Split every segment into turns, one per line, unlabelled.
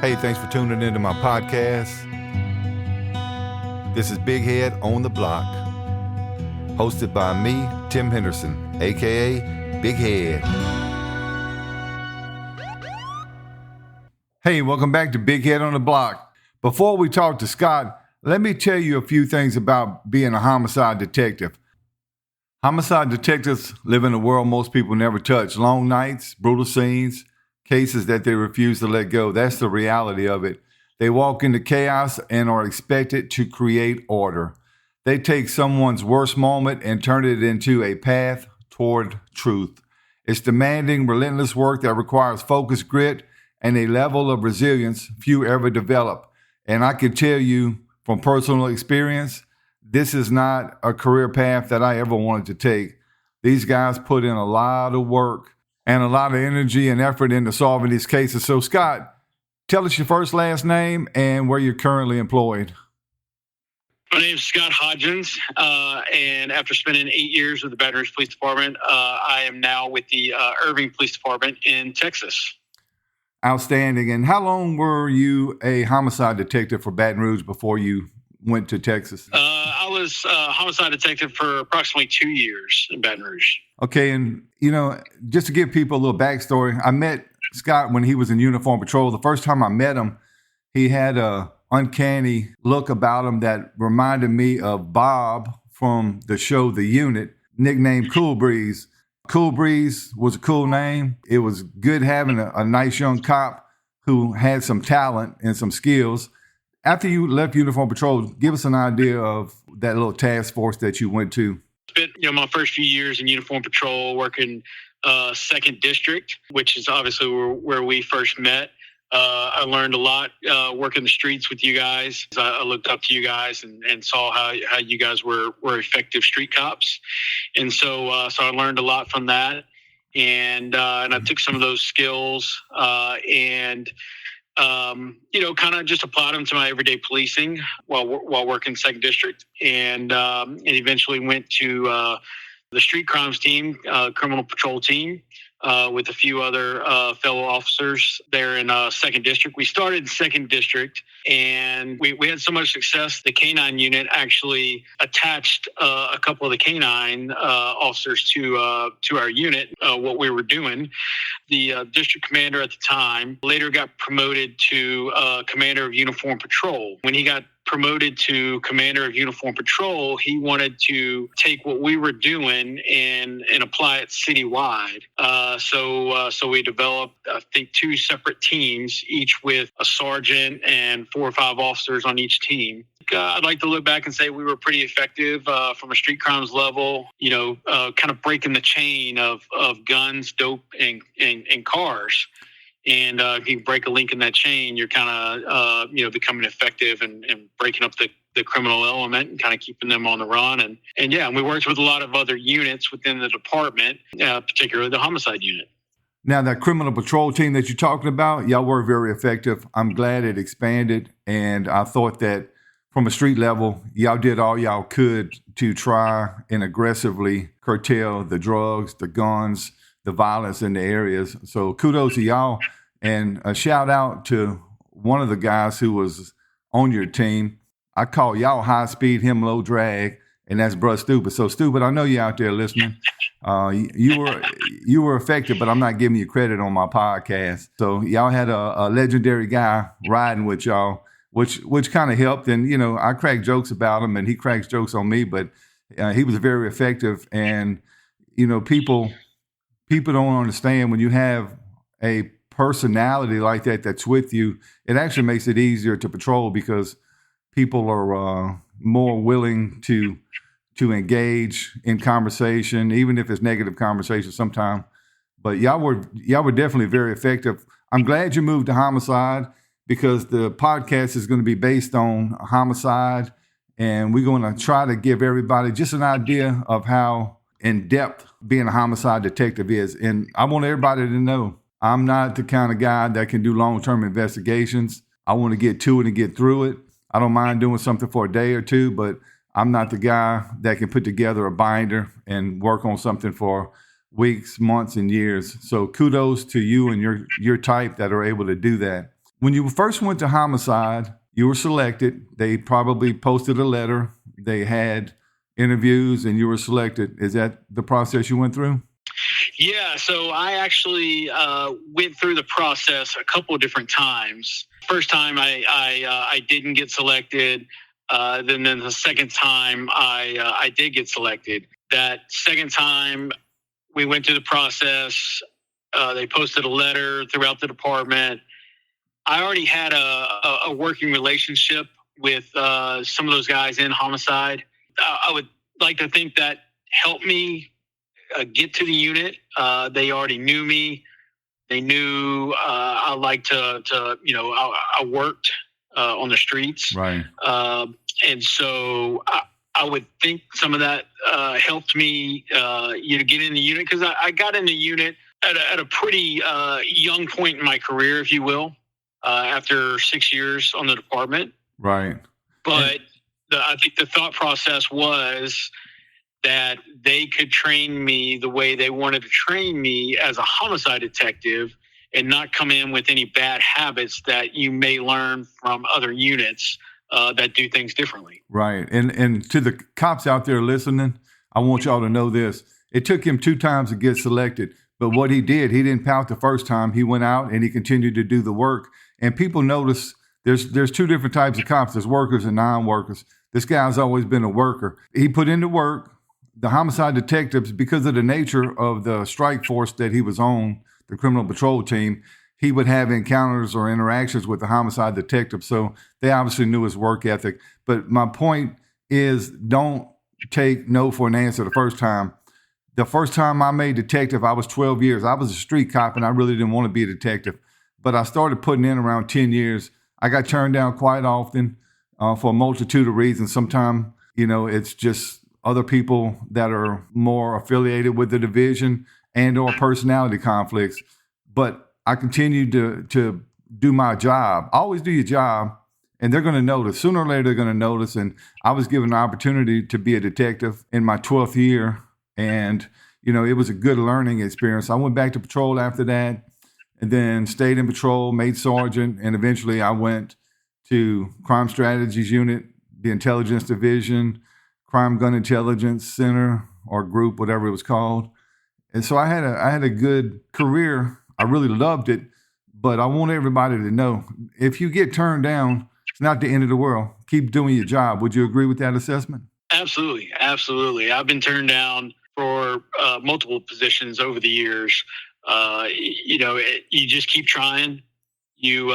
Hey, thanks for tuning into my podcast. This is Big Head on the Block, hosted by me, Tim Henderson, aka Big Head. Hey, welcome back to Big Head on the Block. Before we talk to Scott, let me tell you a few things about being a homicide detective. Homicide detectives live in a world most people never touch. Long nights, brutal scenes, cases that they refuse to let go. That's the reality of it. They walk into chaos and are expected to create order. They take someone's worst moment and turn it into a path toward truth. It's demanding, relentless work that requires focus, grit, and a level of resilience few ever develop. And I can tell you from personal experience, this is not a career path that I ever wanted to take. These guys put in a lot of work and a lot of energy and effort into solving these cases. So, Scott, tell us your first, last name, and where you're currently employed.
My name is Scott Hodgins, and after spending 8 years with the Baton Rouge Police Department, I am now with the Irving Police Department in Texas.
Outstanding. And how long were you a homicide detective for Baton Rouge before you went to Texas?
I was a homicide detective for approximately 2 years in Baton Rouge.
Okay, and just to give people a little backstory, I met Scott when he was in uniform patrol. The first time I met him, he had a uncanny look about him that reminded me of Bob from the show The Unit, nicknamed Cool Breeze. Cool Breeze was a cool name. It was good having a nice young cop who had some talent and some skills. After you left uniform patrol, give us an idea of that little task force that you went to.
Spent my first few years in uniform patrol working 2nd District, which is obviously where we first met. I learned a lot working the streets with you guys. I looked up to you guys and saw how you guys were effective street cops. And so I learned a lot from that. And I took some of those skills and kind of just applied them to my everyday policing while working 2nd District, and eventually went to the street crimes team, criminal patrol team, with a few other fellow officers there in 2nd District. We started in 2nd District, and we had so much success, the K-9 unit actually attached a couple of the K-9 officers to our unit, what we were doing. The district commander at the time later got promoted to commander of uniform patrol. When he got promoted to commander of uniform patrol, he wanted to take what we were doing and apply it citywide. So we developed, I think, 2 separate teams, each with a sergeant and 4 or 5 officers on each team. I'd like to look back and say we were pretty effective from a street crimes level, kind of breaking the chain of guns, dope, and cars. And if you break a link in that chain, you're kind of, becoming effective and breaking up the criminal element and kind of keeping them on the run. And we worked with a lot of other units within the department, particularly the homicide unit.
Now, that criminal patrol team that you're talking about, y'all were very effective. I'm glad it expanded. And I thought that from a street level, y'all did all y'all could to try and aggressively curtail the drugs, the guns, the violence in the areas. So kudos to y'all, and a shout out to one of the guys who was on your team. I call y'all high speed, him low drag, and that's Bruh Stupid. So Stupid, I know you're out there listening. You were effective, but I'm not giving you credit on my podcast. So y'all had a legendary guy riding with y'all, which kind of helped. And I crack jokes about him, and he cracks jokes on me, but he was very effective. And people don't understand when you have a personality like that that's with you, it actually makes it easier to patrol because people are more willing to engage in conversation, even if it's negative conversation sometimes. But y'all were definitely very effective. I'm glad you moved to homicide because the podcast is going to be based on homicide, and we're going to try to give everybody just an idea of how in depth being a homicide detective is. And I want everybody to know I'm not the kind of guy that can do long-term investigations. I want to get to it and get through it. I don't mind doing something for a day or two, but I'm not the guy that can put together a binder and work on something for weeks, months, and years. So kudos to you and your type that are able to do that. When you first went to Homicide, you were selected. They probably posted a letter. They had interviews and you were selected. Is that the process you went through?
Yeah, so I actually went through the process a couple of different times. First time I didn't get selected. Then the second time I did get selected. That second time we went through the process. They posted a letter throughout the department. I already had a working relationship with some of those guys in Homicide. I would like to think that helped me get to the unit. They already knew me. They knew I like to I worked on the streets.
Right.
And so I would think some of that helped me to get in the unit, because I got in the unit at a pretty young point in my career, if you will, after 6 years on the department.
Right.
But I think the thought process was that they could train me the way they wanted to train me as a homicide detective, and not come in with any bad habits that you may learn from other units that do things differently.
Right. And to the cops out there listening, I want y'all to know this. It took him 2 times to get selected, but what he did, he didn't pout the first time. He went out and he continued to do the work. And people notice there's 2 different types of cops. There's workers and non-workers. This guy's always been a worker. He put in the work. The homicide detectives, because of the nature of the strike force that he was on, the criminal patrol team, he would have encounters or interactions with the homicide detective. So they obviously knew his work ethic. But my point is, don't take no for an answer the first time. The first time I made detective, I was 12 years. I was a street cop and I really didn't want to be a detective. But I started putting in around 10 years. I got turned down quite often for a multitude of reasons. Sometimes, it's just other people that are more affiliated with the division and or personality conflicts. But I continue to do my job. Always do your job, and they're going to notice. Sooner or later, they're going to notice. And I was given an opportunity to be a detective in my 12th year, and, it was a good learning experience. I went back to patrol after that, and then stayed in patrol, made sergeant, and eventually I went to Crime Strategies Unit, the Intelligence Division, Crime Gun Intelligence Center or group, whatever it was called. And so I had a good career. I really loved it, but I want everybody to know, if you get turned down, it's not the end of the world. Keep doing your job. Would you agree with that assessment?
Absolutely. Absolutely. I've been turned down for multiple positions over the years. You just keep trying. You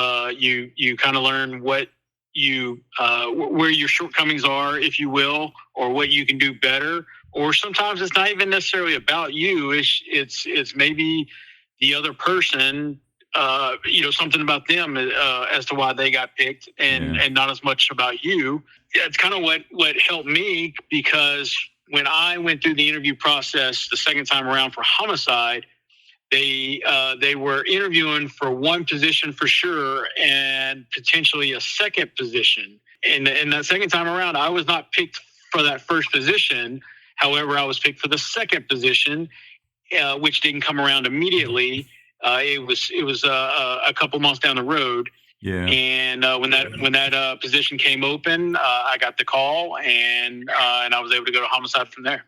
kind of learn what where your shortcomings are, if you will, or what you can do better. Or sometimes it's not even necessarily about you. It's maybe the other person, something about them as to why they got picked, and not as much about you. It's kind of what helped me, because when I went through the interview process the second time around for homicide, they were interviewing for one position for sure, and potentially a second position. And that second time around, I was not picked for that first position. However, I was picked for the second position, which didn't come around immediately. It was a couple months down the road.
Yeah.
And when that position came open, I got the call, and I was able to go to homicide from there.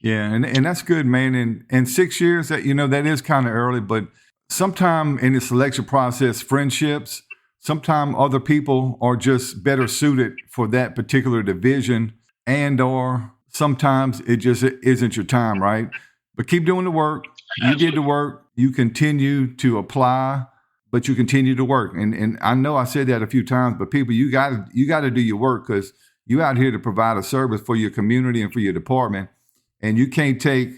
Yeah, and that's good, man. And 6 years, that is kind of early, but sometime in the selection process, friendships, sometime other people are just better suited for that particular division, and or sometimes it just isn't your time, right? But keep doing the work. You did the work. You continue to apply, but you continue to work. And I know I said that a few times, but people, you got to do your work, because you out here to provide a service for your community and for your department. And you can't take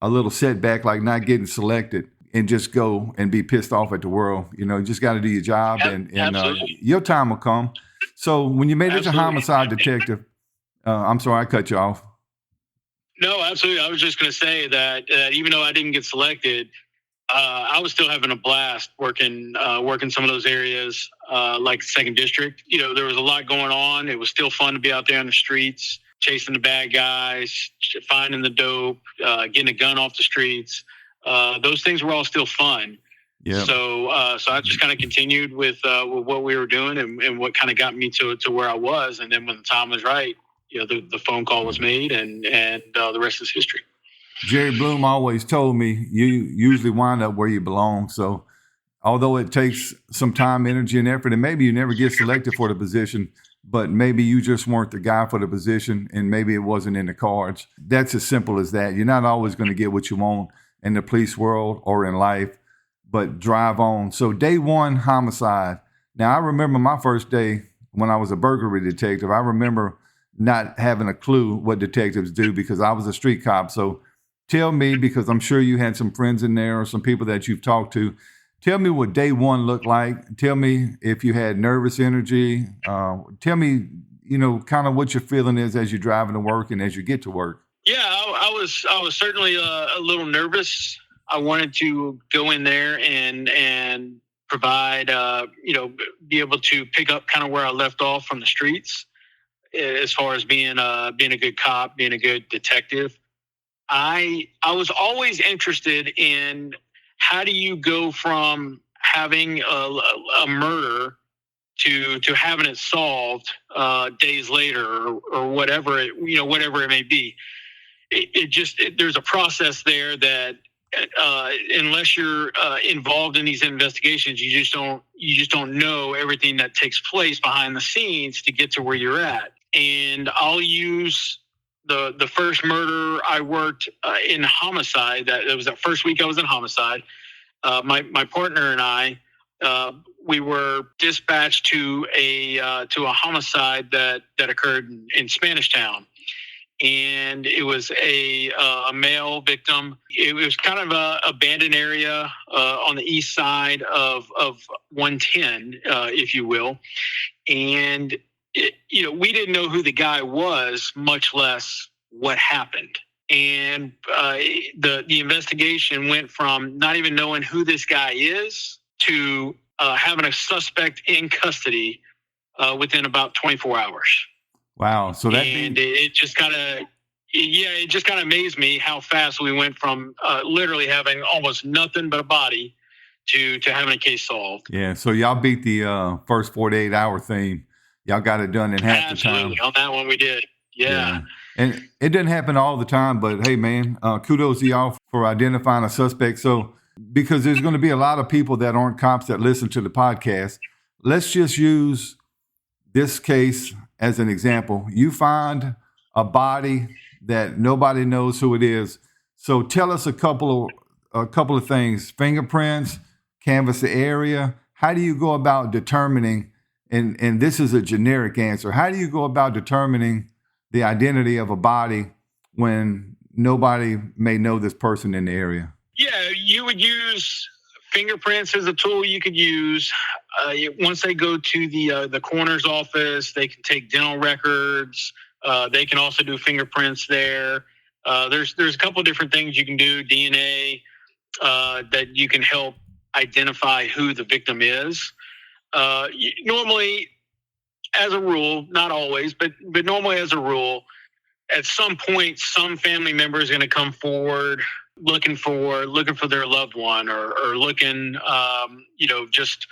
a little setback like not getting selected and just go and be pissed off at the world. You just got to do your job, and your time will come. So when you made it to homicide detective, I'm sorry, I cut you off.
No, absolutely. I was just going to say that even though I didn't get selected, I was still having a blast working some of those areas, like the second district. There was a lot going on. It was still fun to be out there on the streets, chasing the bad guys, finding the dope, getting a gun off the streets. Those things were all still fun.
Yeah.
So I just kind of continued with what we were doing and what kind of got me to where I was. And then when the time was right, the phone call was made, and the rest is history.
Jerry Bloom always told me you usually wind up where you belong. So although it takes some time, energy, and effort, and maybe you never get selected for the position, but maybe you just weren't the guy for the position, and maybe it wasn't in the cards. That's as simple as that. You're not always going to get what you want in the police world or in life, but drive on. So day one, homicide. Now, I remember my first day when I was a burglary detective. I remember not having a clue what detectives do because I was a street cop. So tell me, because I'm sure you had some friends in there or some people that you've talked to, tell me what day one looked like. Tell me if you had nervous energy. Tell me, kind of what your feeling is as you're driving to work and as you get to work.
Yeah, I was certainly a little nervous. I wanted to go in there and provide, be able to pick up kind of where I left off from the streets, as far as being a good cop, being a good detective. I was always interested in how do you go from having a murder to having it solved days later or whatever whatever it may be. There's a process there that unless you're involved in these investigations, you just don't know everything that takes place behind the scenes to get to where you're at. And I'll use the first murder I worked in homicide. That was that first week I was in homicide. My partner and I, we were dispatched to a homicide that occurred in Spanish Town. And it was a male victim. It was kind of a abandoned area on the east side of 110, if you will. And we didn't know who the guy was, much less what happened. And the investigation went from not even knowing who this guy is to having a suspect in custody within about 24 hours.
Wow. So
it just kind of amazed me how fast we went from literally having almost nothing but a body to having a case solved.
Yeah. So y'all beat the first 48-hour theme. Y'all got it done in half the time.
Absolutely. On that one we did. Yeah.
And it doesn't happen all the time, but hey, man, kudos to y'all for identifying a suspect. So because there's going to be a lot of people that aren't cops that listen to the podcast, let's just use this case as an example. You find a body that nobody knows who it is. So tell us a couple of things: fingerprints, canvass the area. How do you go about determining? And this is a generic answer. How do you go about determining the identity of a body when nobody may know this person in the area?
Yeah, you would use fingerprints as a tool you could use. Once they go to the coroner's office, they can take dental records. They can also do fingerprints there. There's a couple of different things you can do. DNA that you can help identify who the victim is. Normally, as a rule, not always, but normally as a rule, at some point, some family member is going to come forward looking for their loved one, or looking, just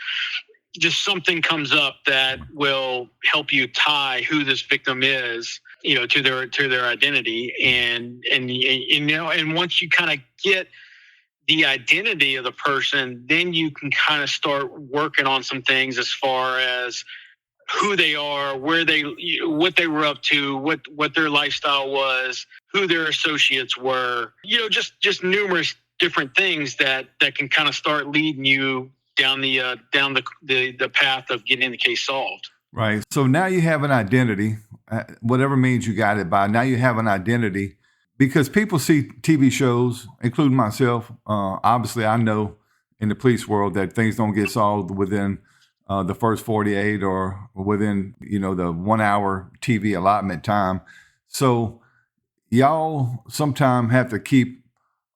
something comes up that will help you tie who this victim is, to their identity. And once you kind of get the identity of the person, then you can kind of start working on some things as far as who they are, what they were up to, what their lifestyle was, who their associates were, just numerous different things that can kind of start leading you down the path of getting the case solved.
Right. So now you have an identity, whatever means you got it by. Now you have an identity, because people see TV shows, including myself. Obviously, I know in the police world that things don't get solved within the first 48 or within, the 1 hour TV allotment time. So y'all sometimes have to keep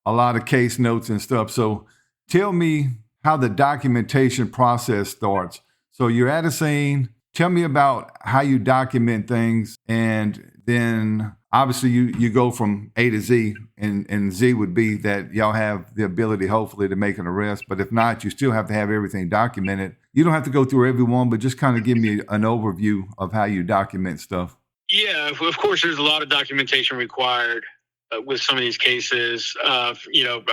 a lot of case notes and stuff. So tell me how the documentation process starts. So you're at a scene. Tell me about how you document things. And then obviously you go from A to Z, and Z would be that y'all have the ability, hopefully, to make an arrest. But if not, you still have to have everything documented. You don't have to go through every one, but just kind of give me an overview of how you document stuff.
Yeah, of course, there's a lot of documentation required with some of these cases. I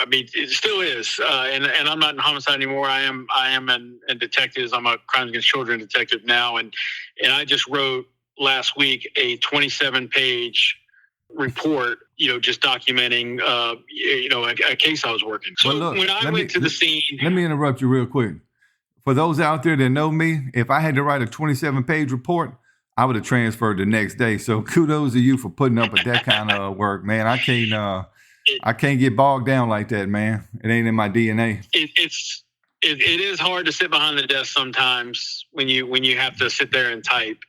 mean, it still is. And I'm not in homicide anymore. I am in detectives. I'm a crimes against children detective now. And I just wrote last week a 27-page report, just documenting, a case I was working. So
Well, look,
when I went to the scene.
Let me interrupt you real quick. For those out there that know me, if I had to write a 27-page report, I would have transferred the next day. So kudos to you for putting up with that kind of work, man. I can't get bogged down like that, man. It ain't in my DNA.
It is hard to sit behind the desk sometimes when you have to sit there and type.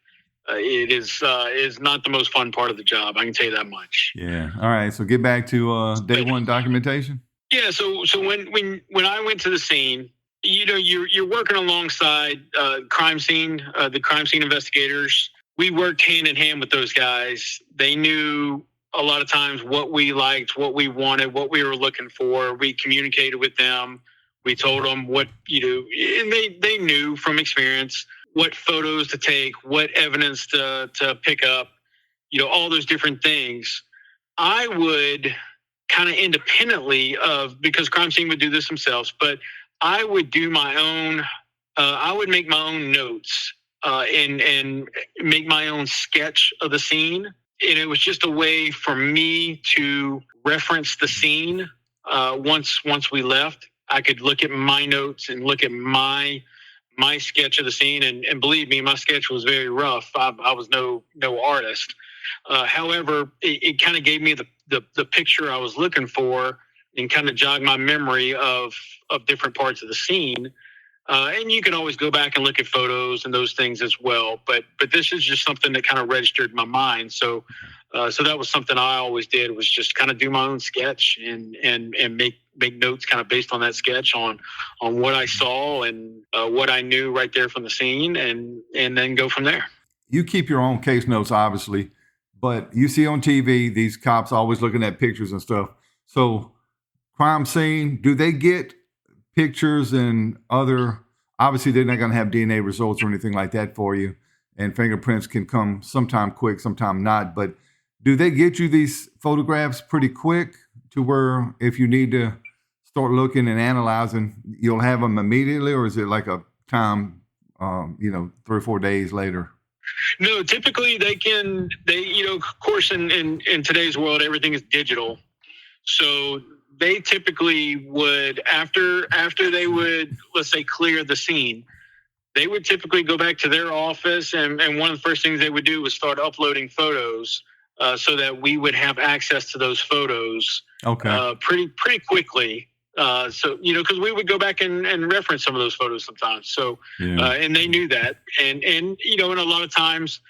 It is not the most fun part of the job. I can tell you that much.
Yeah. All right. So get back to day one documentation.
Yeah. So when I went to the scene, you're working alongside the crime scene investigators. We worked hand in hand with those guys. They knew a lot of times what we liked, what we wanted, what we were looking for. We communicated with them. We told them what, and they knew from experience what photos to take, what evidence to pick up, all those different things. I would kind of independently because crime scene would do this themselves, but I would do my own, I would make my own notes and make my own sketch of the scene. And it was just a way for me to reference the scene once we left. I could look at my notes and look at my sketch of the scene. And believe me, my sketch was very rough. I was no artist. However, it kind of gave me the picture I was looking for and kind of jogged my memory of different parts of the scene. And you can always go back and look at photos and those things as well. But this is just something that kind of registered in my mind. So that was something I always did, was just kind of do my own sketch and make notes kind of based on that sketch on what I saw and what I knew right there from the scene, and then go from there.
You keep your own case notes, obviously, but you see on TV, these cops always looking at pictures and stuff. So crime scene, do they get pictures and other, obviously they're not going to have DNA results or anything like that for you, and fingerprints can come sometime quick, sometime not, but do they get you these photographs pretty quick to where if you need to start looking and analyzing, you'll have them immediately, or is it like a time, 3 or 4 days later?
No, typically of course in today's world, everything is digital. So they typically would, after they would, let's say, clear the scene, they would typically go back to their office, and one of the first things they would do was start uploading photos so that we would have access to those photos pretty quickly. Because we would go back and reference some of those photos sometimes. So, and they knew that, and and a lot of times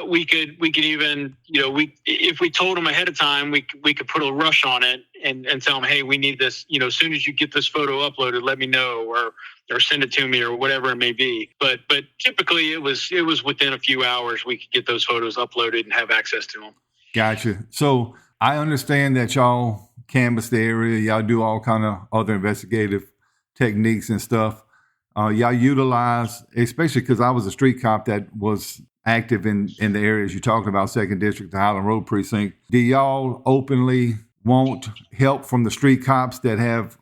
we could even, if we told them ahead of time, we could put a rush on it and tell them, hey, we need this, as soon as you get this photo uploaded, let me know, or send it to me, or whatever it may be. But typically it was within a few hours we could get those photos uploaded and have access to them.
Gotcha. So I understand that y'all canvass the area, y'all do all kind of other investigative techniques and stuff. Y'all utilize, especially because I was a street cop that was active in the areas you're talking about, 2nd District, the Highland Road Precinct. Do y'all openly want help from the street cops that have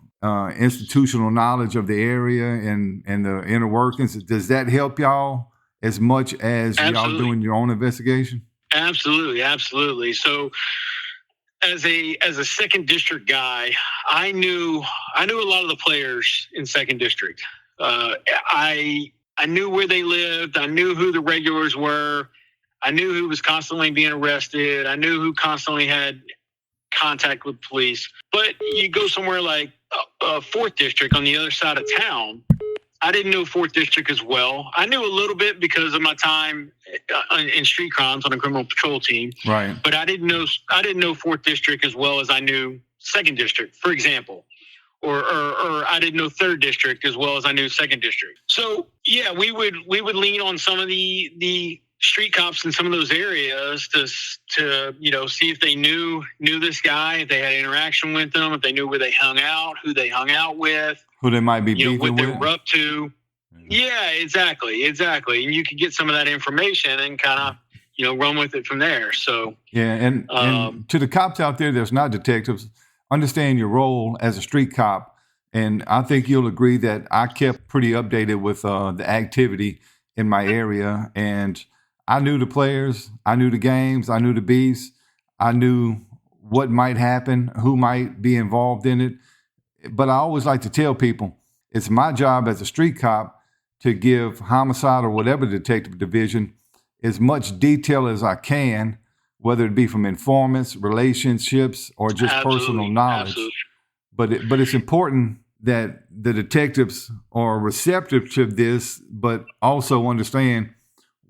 institutional knowledge of the area and the inner workings? Does that help y'all as much as y'all doing your own investigation?
Absolutely. So as a 2nd District guy, I knew a lot of the players in 2nd District. I knew where they lived. I knew who the regulars were. I knew who was constantly being arrested. I knew who constantly had contact with police. But you go somewhere like 4th District on the other side of town, I didn't know 4th District as well. I knew a little bit because of my time in street crimes on a criminal patrol team.
Right.
But I didn't know 4th District as well as I knew 2nd District, for example. Or I didn't know 3rd District as well as I knew 2nd District. So yeah, we would lean on some of the street cops in some of those areas to see if they knew this guy, if they had interaction with them, if they knew where they hung out, who they hung out with,
who they might be beefing
what they
with.
were up to. Yeah, exactly. And you could get some of that information and kind of run with it from there. So
yeah, and to the cops out there that's not detectives, understand your role as a street cop. And I think you'll agree that I kept pretty updated with the activity in my area. And I knew the players, I knew the games, I knew the beefs, I knew what might happen, who might be involved in it. But I always like to tell people, it's my job as a street cop to give homicide or whatever detective division as much detail as I can, whether it be from informants, relationships, or just personal knowledge.
Absolutely.
But it's important that the detectives are receptive to this, but also understand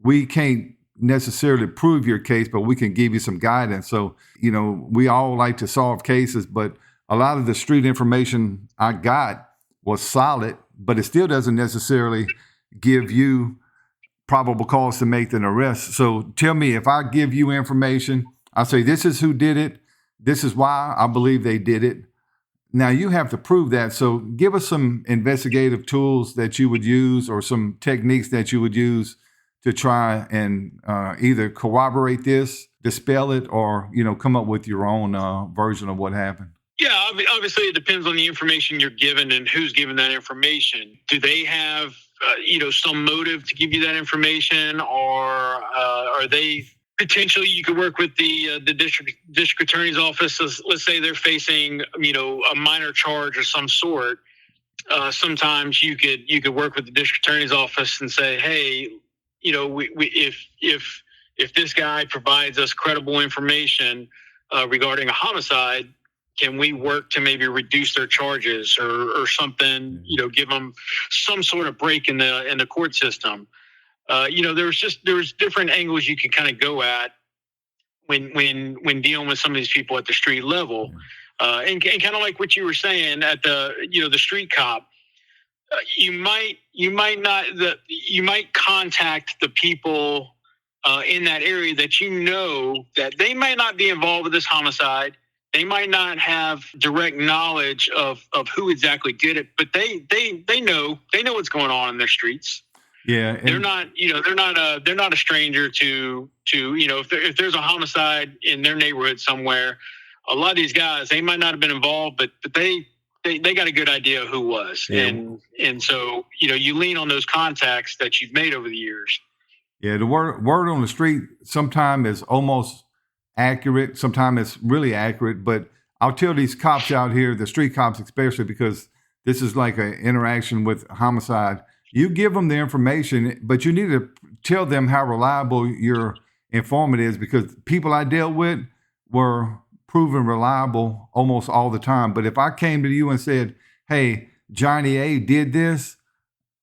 we can't necessarily prove your case, but we can give you some guidance. So, we all like to solve cases, but a lot of the street information I got was solid, but it still doesn't necessarily give you probable cause to make an arrest. So tell me, if I give you information, I say, this is who did it. This is why I believe they did it. Now you have to prove that. So give us some investigative tools that you would use or some techniques that you would use to try and either corroborate this, dispel it, or, come up with your own version of what happened.
Yeah, obviously it depends on the information you're given and who's given that information. Do they have, some motive to give you that information, or are they potentially, you could work with the district attorney's office? Let's say they're facing, a minor charge of some sort. Sometimes you could work with the district attorney's office and say, hey, if this guy provides us credible information regarding a homicide, can we work to maybe reduce their charges or something? Give them some sort of break in the court system. There's different angles you can kind of go at when dealing with some of these people at the street level, and kind of like what you were saying at the street cop. You might contact the people in that area that that they might not be involved with this homicide. They might not have direct knowledge of who exactly did it, but they know what's going on in their streets.
Yeah,
they're not a stranger to if there's a homicide in their neighborhood somewhere. A lot of these guys, they might not have been involved, but they got a good idea of who was, and so you lean on those contacts that you've made over the years.
Yeah, the word on the street sometimes is almost accurate, sometimes it's really accurate, but I'll tell these cops out here, the street cops especially, because this is like an interaction with homicide. You give them the information, but you need to tell them how reliable your informant is, because people I dealt with were proven reliable almost all the time. But if I came to you and said, hey, Johnny A did this,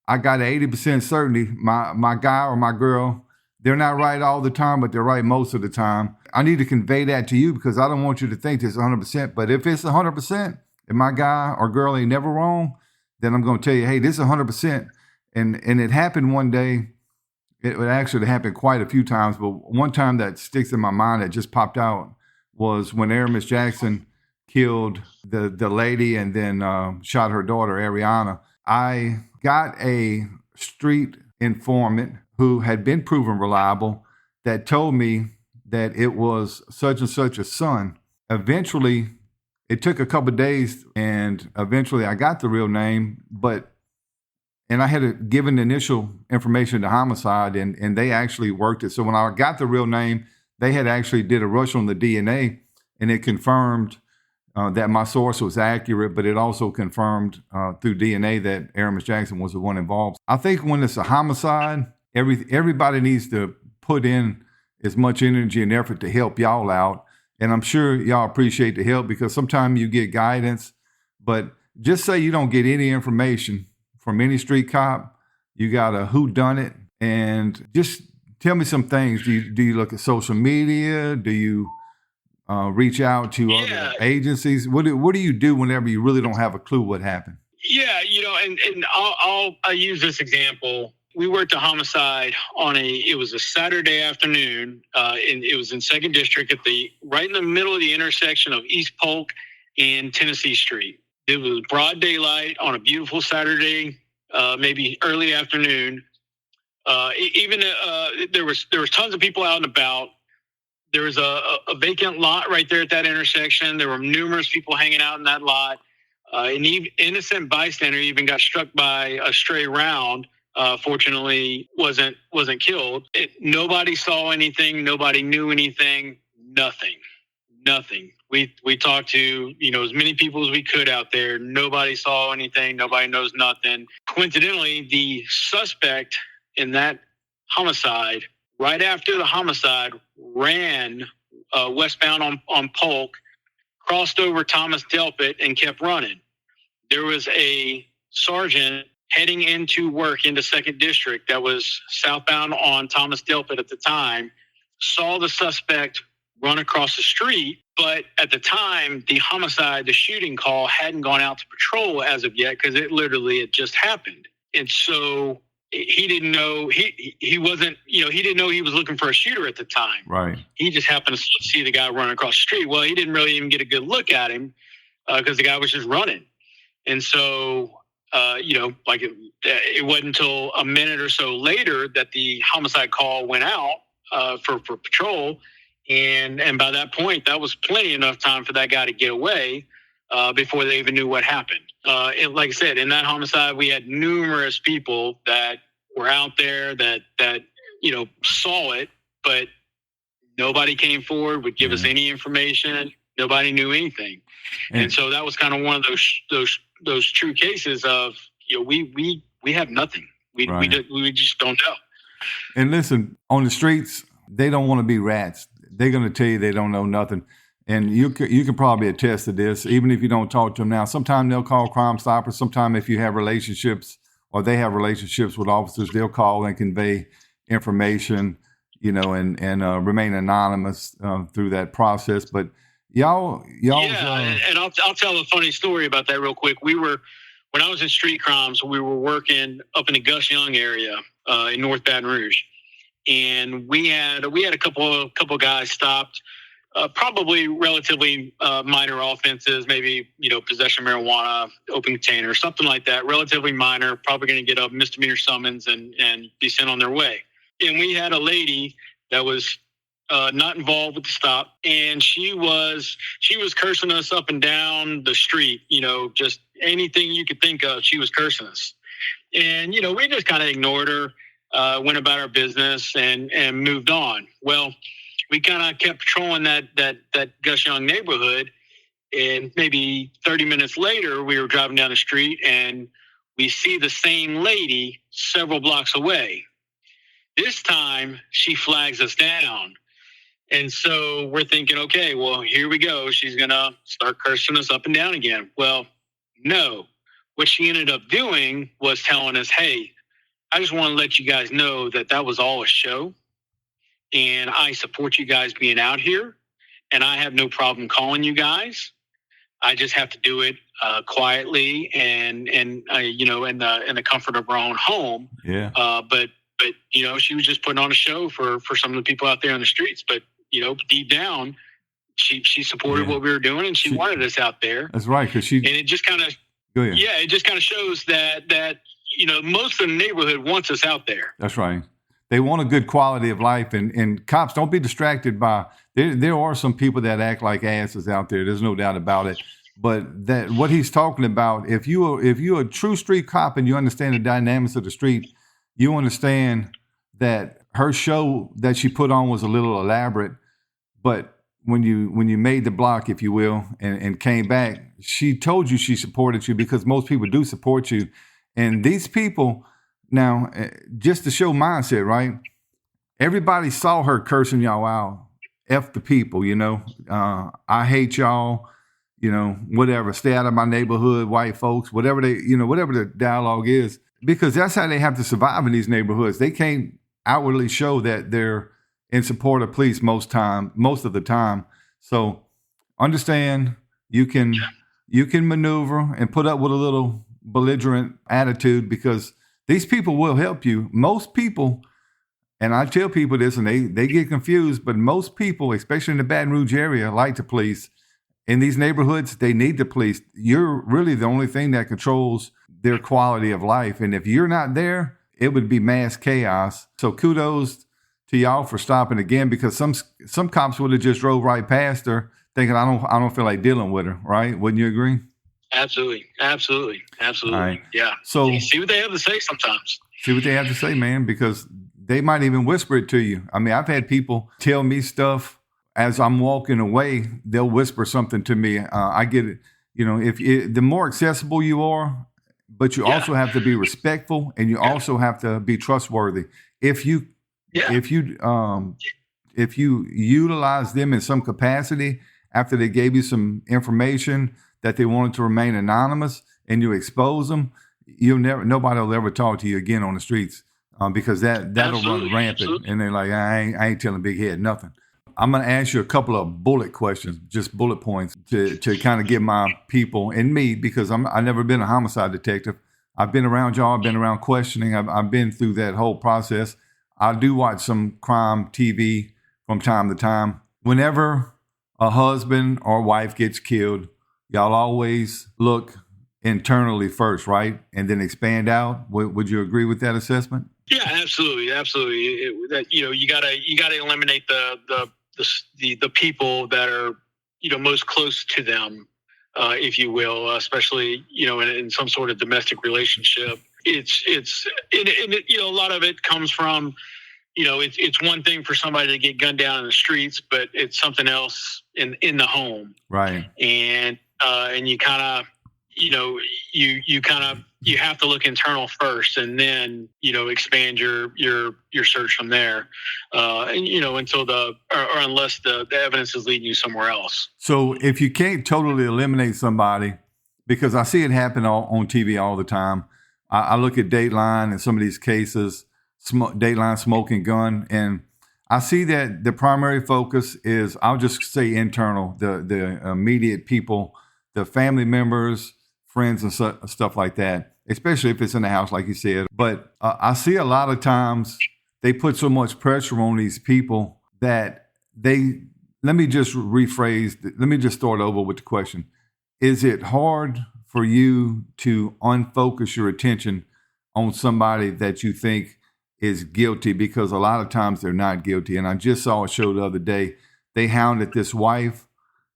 I got an 80% certainty my guy or my girl, they're not right all the time, but they're right most of the time. I need to convey that to you because I don't want you to think it's 100%. But if it's 100%, and my guy or girl ain't never wrong, then I'm going to tell you, hey, this is 100%. And it happened one day. It actually happened quite a few times, but one time that sticks in my mind that just popped out was when Aramis Jackson killed the lady and then shot her daughter, Ariana. I got a street informant who had been proven reliable that told me that it was such and such a son. Eventually, it took a couple of days, and eventually I got the real name, and I had given the initial information to homicide, and they actually worked it. So when I got the real name, they had actually did a rush on the DNA, and it confirmed that my source was accurate, but it also confirmed through DNA that Aramis Jackson was the one involved. I think when it's a homicide, everybody needs to put in as much energy and effort to help y'all out. And I'm sure y'all appreciate the help because sometimes you get guidance, but just say you don't get any information from any street cop. You got a whodunit, and just tell me some things. Do you look at social media? Do you reach out to other agencies? What do you do whenever you really don't have a clue what happened?
Yeah, and I'll use this example. we worked a homicide it was a Saturday afternoon, and it was in Second District right in the middle of the intersection of East Polk and Tennessee Street. It was broad daylight on a beautiful Saturday, maybe early afternoon. There was tons of people out and about. There was a vacant lot right there at that intersection. There were numerous people hanging out in that lot. An innocent bystander even got struck by a stray round. Fortunately, wasn't killed. Nobody saw anything. Nobody knew anything. Nothing. We talked to as many people as we could out there. Nobody saw anything. Nobody knows nothing. Coincidentally, the suspect in that homicide, right after the homicide, ran westbound on Polk, crossed over Thomas Delpit, and kept running. There was a sergeant heading into work into Second District that was southbound on Thomas Delpit at the time, saw the suspect run across the street, but at the time, the shooting call hadn't gone out to patrol as of yet because it literally had just happened. And so he didn't know he wasn't, he didn't know he was looking for a shooter at the time.
Right.
He just happened to see the guy running across the street. Well, he didn't really even get a good look at him because the guy was just running. And so, it wasn't until a minute or so later that the homicide call went out for patrol. And by that point, that was plenty enough time for that guy to get away before they even knew what happened. Like I said, in that homicide, we had numerous people that were out there that saw it, but nobody came forward, would give us any information. Nobody knew anything. And so that was kind of one of those true cases of, we have nothing. We just don't know.
And listen, on the streets, they don't want to be rats. They're going to tell you they don't know nothing. And you can probably attest to this, even if you don't talk to them now. Sometimes they'll call Crime Stoppers. Sometimes if you have relationships or they have relationships with officers, they'll call and convey information, and remain anonymous through that process. But y'all.
Yeah, and I'll tell a funny story about that real quick. When I was in street crimes, we were working up in the Gus Young area in North Baton Rouge. And we had a couple guys stopped, probably relatively minor offenses, maybe possession of marijuana, open container, something like that. Relatively minor, probably going to get a misdemeanor summons and be sent on their way. And we had a lady that was not involved with the stop, and she was cursing us up and down the street. Just anything you could think of, she was cursing us. And we just kind of ignored her. Went about our business and moved on. Well, we kind of kept patrolling that Gus Young neighborhood, and maybe 30 minutes later, we were driving down the street and we see the same lady several blocks away. This time, she flags us down. And so we're thinking, okay, well, here we go. She's going to start cursing us up and down again. Well, no. What she ended up doing was telling us, hey, I just want to let you guys know that was all a show, and I support you guys being out here, and I have no problem calling you guys. I just have to do it quietly and in the comfort of our own home.
Yeah.
But she was just putting on a show for some of the people out there on the streets. But deep down, she supported what we were doing, and she wanted us out there.
That's right, and it
just kind of shows that. Most of the neighborhood wants us out there.
That's right. They want a good quality of life, and cops, don't be distracted by. There are some people that act like asses out there. There's no doubt about it. But that what he's talking about, if you're a true street cop and you understand the dynamics of the street, you understand that her show that she put on was a little elaborate. But when you made the block, if you will, and came back, she told you she supported you because most people do support you. And these people, now, just to show mindset, right? Everybody saw her cursing y'all out. F the people, I hate y'all, whatever. Stay out of my neighborhood, white folks, whatever whatever the dialogue is. Because that's how they have to survive in these neighborhoods. They can't outwardly show that they're in support of police most of the time. So understand you can maneuver and put up with a little belligerent attitude because these people will help you. Most people, and I tell people this, and they get confused, but most people, especially in the Baton Rouge area, like the police. In these neighborhoods, they need the police. You're really the only thing that controls their quality of life. And if you're not there, it would be mass chaos. So kudos to y'all for stopping again, because some cops would have just drove right past her thinking, I don't feel like dealing with her, right? Wouldn't you agree?
Absolutely.
All right.
Yeah.
So
you see what they have to say sometimes.
See what they have to say, man, because they might even whisper it to you. I mean, I've had people tell me stuff as I'm walking away. They'll whisper something to me. I get it. The more accessible you are, but you also have to be respectful, and you also have to be trustworthy. If you utilize them in some capacity after they gave you some information that they wanted to remain anonymous, and you expose them, nobody will ever talk to you again on the streets, because that'll run rampant. And they're like, I ain't telling Big Head nothing. I'm going to ask you a couple of bullet questions, just bullet points to kind of give my people and me, because I've never been a homicide detective. I've been around y'all. I've been around questioning. I've been through that whole process. I do watch some crime TV from time to time. Whenever a husband or wife gets killed, y'all always look internally first, right? And then expand out. Would you agree with that assessment?
Yeah, absolutely. You gotta eliminate the people that are, most close to them, if you will, especially, in some sort of domestic relationship. A lot of it comes from, it's one thing for somebody to get gunned down in the streets, but it's something else in the home.
Right.
And you kind of, you have to look internal first, and then, expand your search from there, until unless the evidence is leading you somewhere else.
So if you can't totally eliminate somebody, because I see it happen on TV all the time. I look at Dateline and some of these cases, Dateline smoking gun, and I see that the primary focus is, I'll just say internal, the immediate people, the family members, friends, and stuff like that, especially if it's in the house, like you said. But I see a lot of times they put so much pressure on these people that let me just rephrase, let me just start over with the question. Is it hard for you to unfocus your attention on somebody that you think is guilty? Because a lot of times they're not guilty. And I just saw a show the other day. They hounded this wife,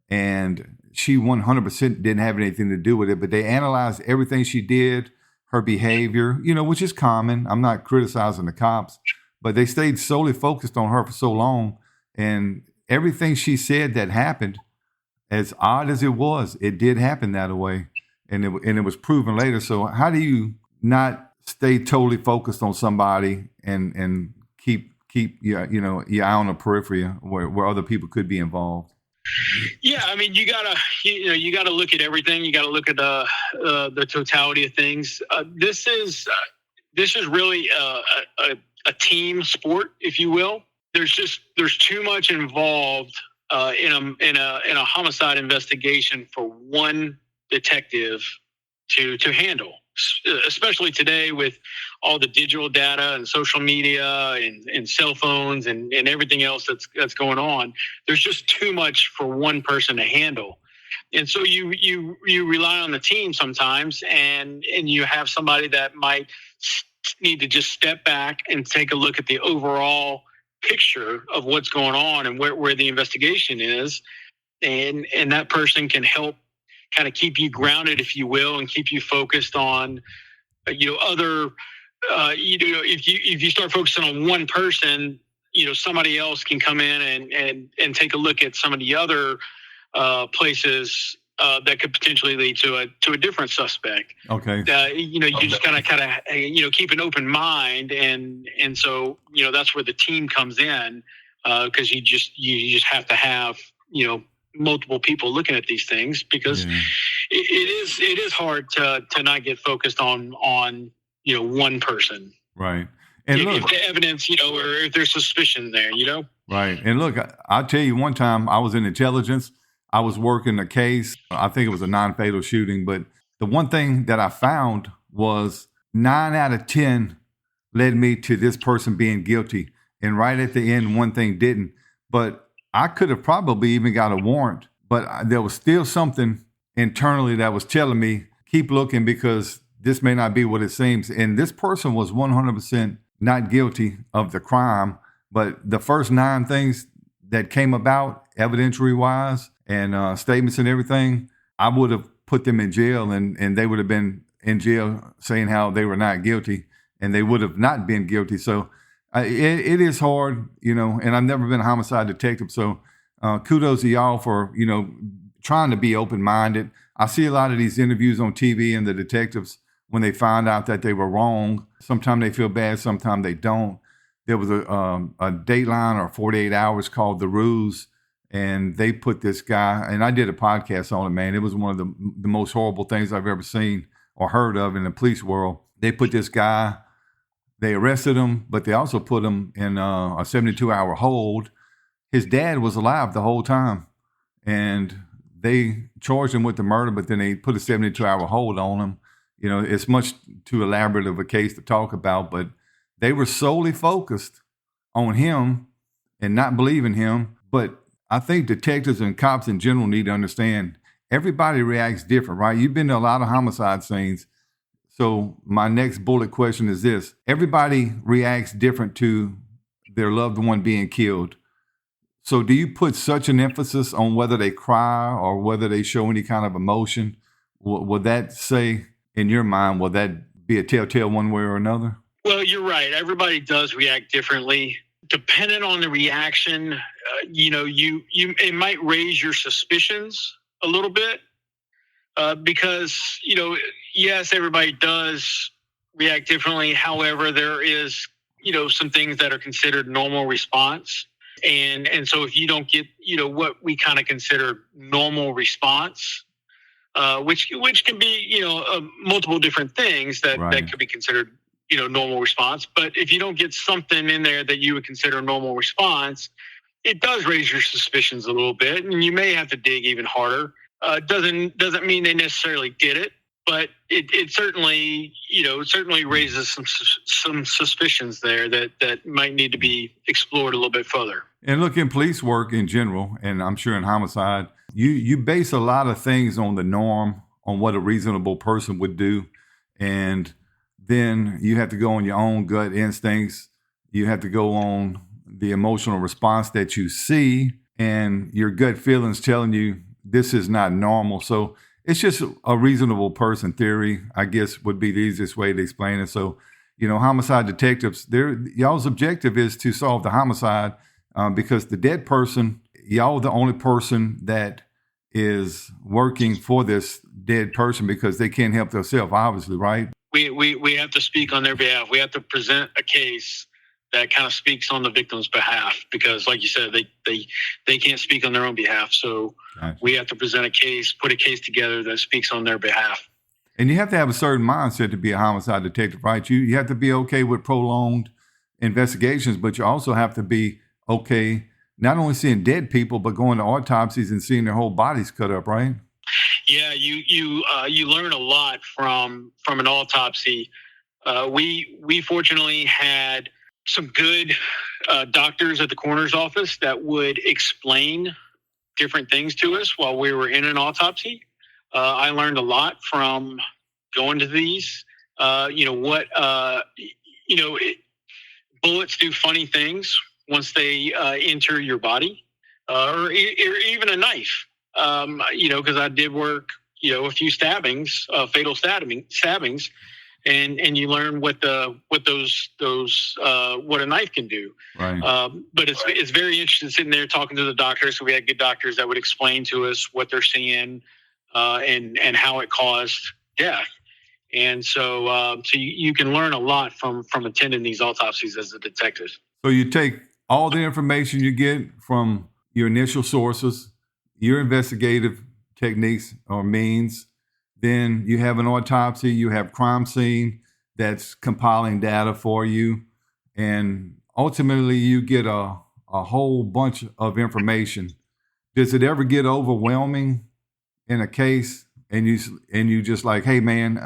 and she 100% didn't have anything to do with it, but they analyzed everything she did, her behavior, which is common. I'm not criticizing the cops, but they stayed solely focused on her for so long. And everything she said that happened, as odd as it did happen that way. And it was proven later. So how do you not stay totally focused on somebody and keep your eye on the periphery where other people could be involved?
Yeah, I mean, you gotta look at everything. You gotta look at the totality of things. This is really a team sport, if you will. There's too much involved in a homicide investigation for one detective to handle, especially today with all the digital data and social media and cell phones and everything else that's going on. There's just too much for one person to handle. And so you rely on the team sometimes, and you have somebody that might need to just step back and take a look at the overall picture of what's going on and where the investigation is. And that person can help kind of keep you grounded, if you will, and keep you focused on, other, if you start focusing on one person, somebody else can come in and take a look at some of the other places that could potentially lead to a different suspect.
Okay.
You just kind of keep an open mind, and so that's where the team comes in, because you just have to have multiple people looking at these things, because it is hard to not get focused on one person.
Right. And
if the evidence, or if there's suspicion there,
Right. And look, I'll tell you, one time I was in intelligence. I was working a case. I think it was a non-fatal shooting. But the one thing that I found was 9 out of 10 led me to this person being guilty. And right at the end, one thing didn't. But I could have probably even got a warrant, but there was still something internally that was telling me, keep looking because this may not be what it seems. And this person was 100% not guilty of the crime. But the first 9 things that came about, evidentiary-wise and statements and everything, I would have put them in jail and they would have been in jail saying how they were not guilty and they would have not been guilty. So it is hard, and I've never been a homicide detective. So kudos to y'all for, trying to be open-minded. I see a lot of these interviews on TV and the detectives, when they find out that they were wrong, sometimes they feel bad, sometimes they don't. There was a Dateline or 48 Hours called The Rouge, and they put this guy, and I did a podcast on it, man. It was one of the most horrible things I've ever seen or heard of in the police world. They put this guy, they arrested him, but they also put him in a 72-hour hold. His dad was alive the whole time, and they charged him with the murder, but then they put a 72-hour hold on him. It's much too elaborate of a case to talk about, but they were solely focused on him and not believing him. But I think detectives and cops in general need to understand everybody reacts different, right? You've been to a lot of homicide scenes. So my next bullet question is this. Everybody reacts different to their loved one being killed. So do you put such an emphasis on whether they cry or whether they show any kind of emotion? Would that say, in your mind, will that be a telltale one way or another?
Well, you're right. Everybody does react differently. Depending on the reaction, it might raise your suspicions a little bit because, yes, everybody does react differently. However, there is, some things that are considered normal response. And so if you don't get, what we kind of consider normal response, which can be, multiple different things that could be considered, normal response. But if you don't get something in there that you would consider normal response, it does raise your suspicions a little bit, and you may have to dig even harder. Doesn't mean they necessarily did it, but it certainly, raises some suspicions there that might need to be explored a little bit further.
And look, in police work in general, and I'm sure in homicide, you base a lot of things on the norm, on what a reasonable person would do. And then you have to go on your own gut instincts. You have to go on the emotional response that you see and your gut feelings telling you this is not normal. So it's just a reasonable person theory, I guess, would be the easiest way to explain it. So, homicide detectives, y'all's objective is to solve the homicide because the dead person, y'all the only person that is working for this dead person because they can't help themselves, obviously, right?
We have to speak on their behalf. We have to present a case that kind of speaks on the victim's behalf because, like you said, they can't speak on their own behalf. So gotcha. We have to present a case, put a case together that speaks on their behalf.
And you have to have a certain mindset to be a homicide detective, right? You have to be okay with prolonged investigations, but you also have to be okay not only seeing dead people, but going to autopsies and seeing their whole bodies cut up, right?
Yeah, you learn a lot from an autopsy. We fortunately had some good doctors at the coroner's office that would explain different things to us while we were in an autopsy. I learned a lot from going to these. Bullets do funny things once they enter your body, or even a knife. Because I did work, a few stabbings, fatal stabbings, and you learn what a knife can do.
Right.
But it's very interesting sitting there talking to the doctors. So we had good doctors that would explain to us what they're seeing and how it caused death. And so you can learn a lot from attending these autopsies as a detective.
So you take all the information you get from your initial sources, your investigative techniques or means. Then you have an autopsy, you have crime scene that's compiling data for you. And ultimately you get a whole bunch of information. Does it ever get overwhelming in a case and you just like, hey man,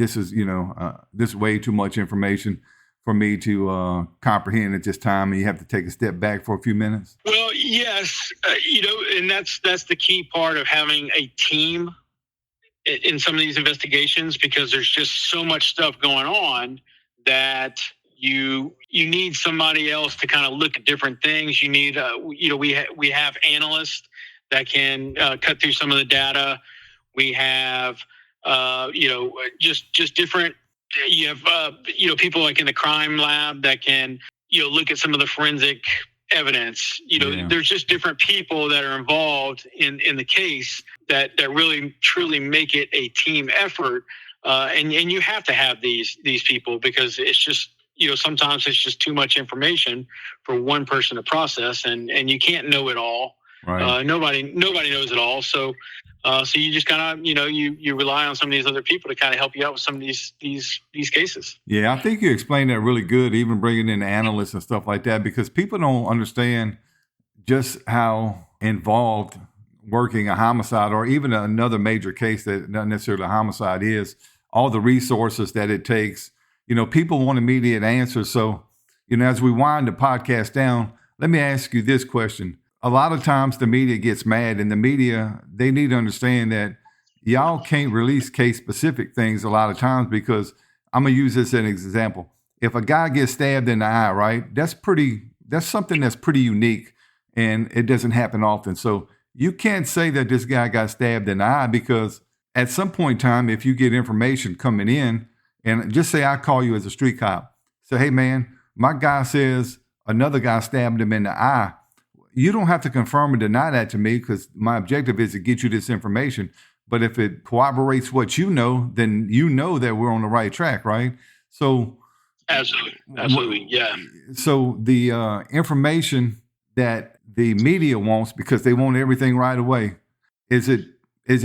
this is, this is way too much information for me to comprehend at this time, and you have to take a step back for a few minutes?
Well, yes, and that's the key part of having a team in some of these investigations, because there's just so much stuff going on that you need somebody else to kind of look at different things. You need, we have analysts that can cut through some of the data. We have, just different. You have, people like in the crime lab that can, look at some of the forensic evidence. There's just different people that are involved in the case that really truly make it a team effort. And you have to have these people, because it's just, sometimes it's just too much information for one person to process, and you can't know it all. Right. Nobody knows it all. So you just kind of, you rely on some of these other people to kind of help you out with some of these cases.
Yeah, I think you explained that really good, even bringing in analysts and stuff like that, because people don't understand just how involved working a homicide or even another major case that not necessarily a homicide is, all the resources that it takes. People want immediate answers. So, as we wind the podcast down, let me ask you this question. A lot of times the media gets mad, and the media, they need to understand that y'all can't release case-specific things a lot of times, because I'm going to use this as an example. If a guy gets stabbed in the eye, right, that's something that's pretty unique, and it doesn't happen often. So you can't say that this guy got stabbed in the eye, because at some point in time, if you get information coming in, and just say I call you as a street cop, say, hey, man, my guy says another guy stabbed him in the eye. You don't have to confirm or deny that to me, because my objective is to get you this information. But if it corroborates what you know, then you know that we're on the right track, right? So
absolutely, yeah.
So the information that the media wants, because they want everything right away, is it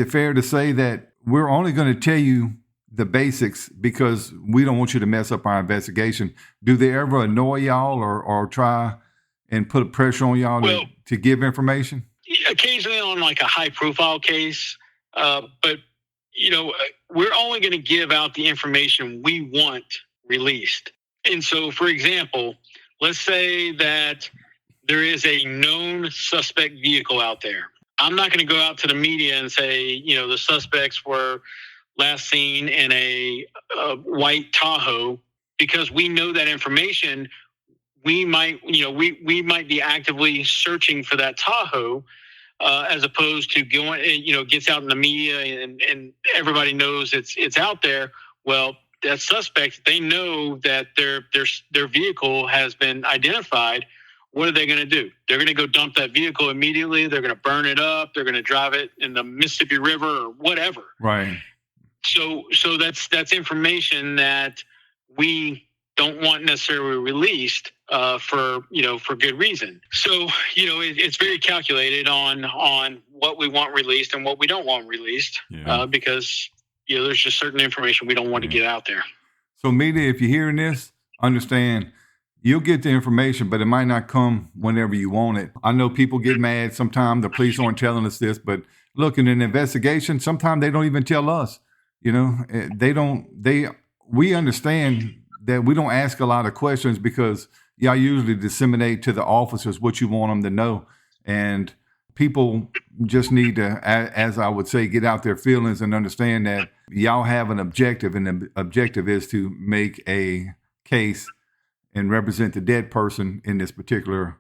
fair to say that we're only going to tell you the basics because we don't want you to mess up our investigation? Do they ever annoy y'all or try and put pressure on y'all to give information?
Occasionally on like a high profile case, but we're only going to give out the information we want released. And so, for example, let's say that there is a known suspect vehicle out there. I'm not going to go out to the media and say, the suspects were last seen in a white Tahoe, because we know that information. We might be actively searching for that Tahoe, as opposed to going, gets out in the media and everybody knows it's out there. Well, that suspect, they know that their vehicle has been identified. What are they going to do? They're going to go dump that vehicle immediately. They're going to burn it up. They're going to drive it in the Mississippi River or whatever.
Right.
So that's information that we don't want necessarily released for good reason. So, it's very calculated on what we want released and what we don't want released, because, there's just certain information we don't want to get out there.
So media, if you're hearing this, understand you'll get the information, but it might not come whenever you want it. I know people get mad sometimes. The police aren't telling us this, but look, in an investigation, sometimes they don't even tell us. We understand that we don't ask a lot of questions, because y'all usually disseminate to the officers what you want them to know. And people just need to, as I would say, get out their feelings and understand that y'all have an objective, and the objective is to make a case and represent the dead person in this particular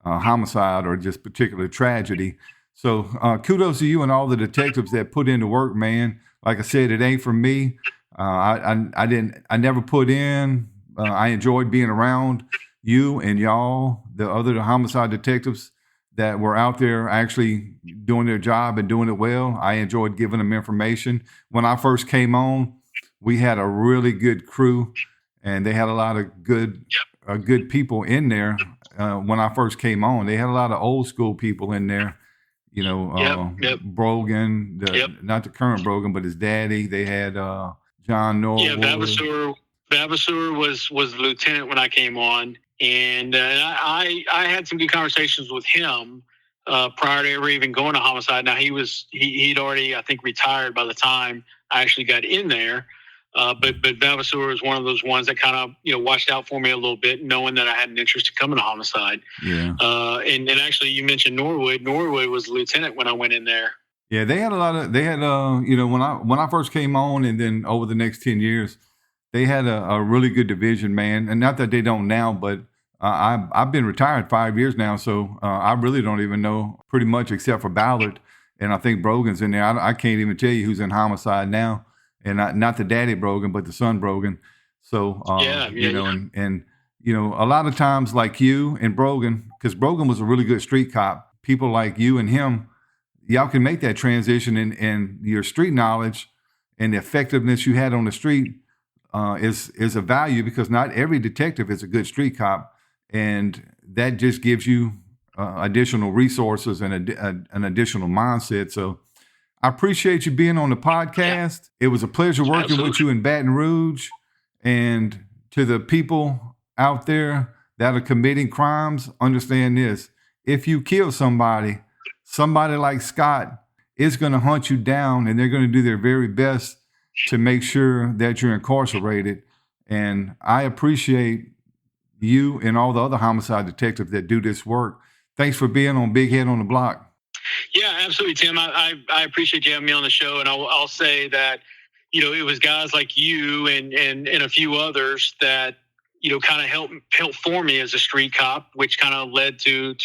homicide or just particular tragedy. So kudos to you and all the detectives that put in the work, man. Like I said, it ain't for me. I never put in. I enjoyed being around you and y'all, the other homicide detectives that were out there actually doing their job and doing it well. I enjoyed giving them information. When I first came on, we had a really good crew, and they had a lot of good people in there. When I first came on, they had a lot of old school people in there. Brogan, not the current Brogan, but his daddy. They had John Norwood.
Yeah, Vavasour was lieutenant when I came on, and I had some good conversations with him prior to ever even going to homicide. Now he'd already, I think, retired by the time I actually got in there. But Vavasour was one of those ones that kind of watched out for me a little bit, knowing that I had an interest in coming to homicide.
Yeah.
And actually, you mentioned Norwood. Norwood was a lieutenant when I went in there.
Yeah, they had when I first came on, and then over the next 10 years, they had a really good division, man. And not that they don't now, but I've been retired 5 years now, so I really don't even know pretty much except for Ballard, and I think Brogan's in there. I can't even tell you who's in homicide now, and not the daddy Brogan, but the son Brogan. So and a lot of times like you and Brogan, because Brogan was a really good street cop. People like you and him, y'all can make that transition, in your street knowledge and the effectiveness you had on the street is a value, because not every detective is a good street cop, and that just gives you additional resources and an additional mindset. So I appreciate you being on the podcast. It was a pleasure working with you in Baton Rouge. And to the people out there that are committing crimes, understand this: if you kill somebody like Scott is going to hunt you down, and they're going to do their very best to make sure that you're incarcerated. And I appreciate you and all the other homicide detectives that do this work. Thanks for being on Big Head on the Block.
Yeah, absolutely, Tim. I appreciate you having me on the show. And I'll say that, it was guys like you and a few others that, kind of helped form me as a street cop, which kind of led to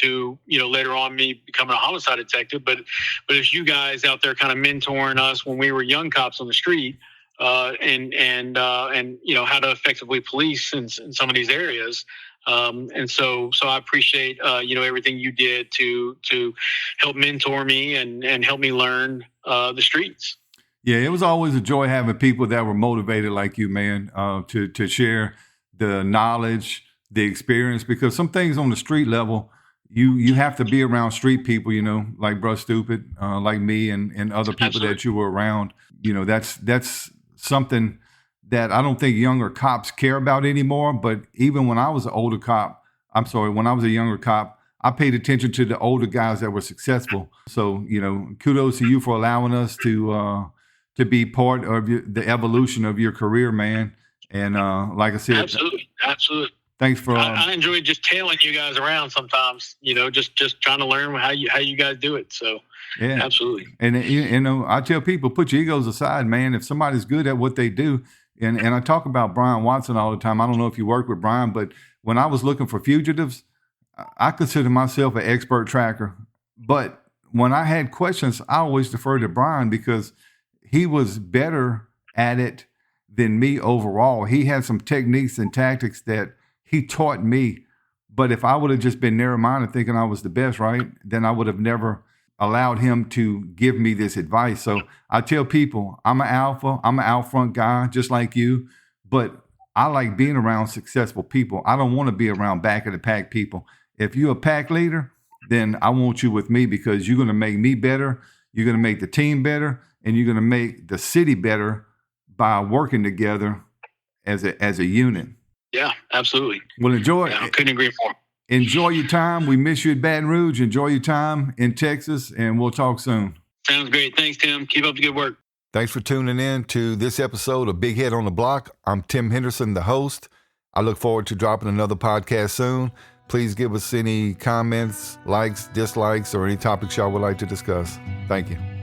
later on me becoming a homicide detective. But it's you guys out there kind of mentoring us when we were young cops on the street, and how to effectively police in some of these areas. And so I appreciate, everything you did to help mentor me and help me learn the streets.
Yeah, it was always a joy having people that were motivated like you, man, to share the knowledge, the experience, because some things on the street level, you have to be around street people, like Bruh Stupid, like me and other people
Absolutely.
that you were around. That's something that I don't think younger cops care about anymore. But even when I was when I was a younger cop, I paid attention to the older guys that were successful. So, kudos to you for allowing us to be part of the evolution of your career, man. And like I said,
absolutely.
Thanks for.
I enjoy just tailing you guys around sometimes. Just trying to learn how you guys do it. So yeah, absolutely.
And I tell people, put your egos aside, man. If somebody's good at what they do, and I talk about Brian Watson all the time. I don't know if you work with Brian, but when I was looking for fugitives, I consider myself an expert tracker. But when I had questions, I always deferred to Brian because he was better at it than me overall. He had some techniques and tactics that he taught me. But if I would have just been narrow-minded thinking I was the best, right, then I would have never allowed him to give me this advice. So I tell people, I'm an alpha. I'm an out front guy, just like you. But I like being around successful people. I don't want to be around back of the pack people. If you're a pack leader, then I want you with me because you're going to make me better. You're going to make the team better, and you're going to make the city better by working together as a unit.
Yeah, absolutely.
Well, enjoy.
I couldn't agree more.
Enjoy your time. We miss you at Baton Rouge. Enjoy your time in Texas, and we'll talk soon.
Sounds great. Thanks, Tim. Keep up the good work.
Thanks for tuning in to this episode of Big Head on the Block. I'm Tim Henderson, the host. I look forward to dropping another podcast soon. Please give us any comments, likes, dislikes, or any topics y'all would like to discuss. Thank you.